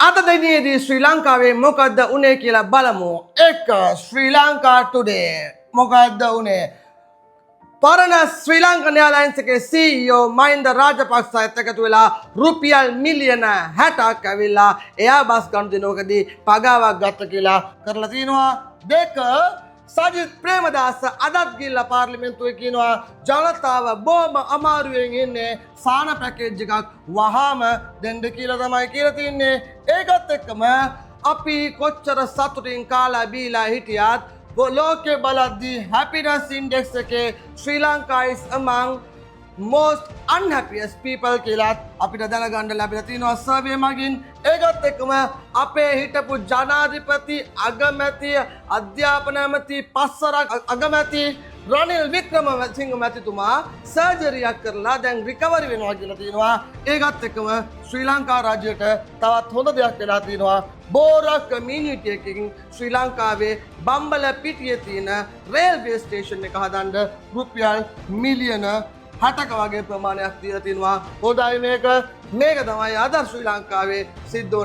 අද දිනේදී ශ්‍රී ලංකාවේ මොකද්ද උනේ කියලා බලමු. එක ශ්‍රී ලංකා ටුඩේ මොකද්ද උනේ? පරණ ශ්‍රී ලංකන් එයාලයින්ස් එකේ CEO මහින්ද රාජපක්ෂත් එකතු වෙලා රුපියල් මිලියන 60ක් ඇවිල්ලා එයා බස් ගනුදෙනුවකදී පගාවක් ගත්ත කියලා කරලා තිනවා. දෙක සජිත් ප්‍රේමදාස අදත් ගිහිල්ලා පාර්ලිමේන්තුවේ කියනවා ජනතාව බොහොම අමාරුවෙන් ඉන්නේ සාන පැකේජ් එකක් වහාම දෙන්න කියලා තමයි කියලා තින්නේ. ඒකත් එක්කම අපි කොච්චර සතුටින් කාලා බීලා හිටියත් ලෝකේ බලද්දී happiness index එකේ ශ්‍රී Lanka is among most unhappiest people කියලා අපිට දැනගන්න ලැබිලා තිනවා සර්වේ මගින්. ඒකත් එක්කම අපේ හිටපු ජනාධිපති අගමැති අධ්‍යාපන ඇමති පස්වරක් අගමැති රනිල් වික්‍රමසිංහ මැතිතුමා සර්ජරියක් කරලා දැන් රිකවරි වෙනවා කියලා තියෙනවා. ඒකත් එක්කම ශ්‍රී ලංකා රාජ්‍යයට තවත් හොඳ දෙයක් වෙලා තියෙනවා. බෝරා කමියුනිටි එකකින් ශ්‍රී ලංකාවේ බම්බල පිටියේ තියෙන රේල්වේ ස්ටේෂන් එක හදන්න රුපියල් මිලියන 60ක වගේ ප්‍රමාණයක් දීලා තිනවා. හොඳයි මේක තමයි අද ශ්‍රී ලංකාවේ සිද්ධ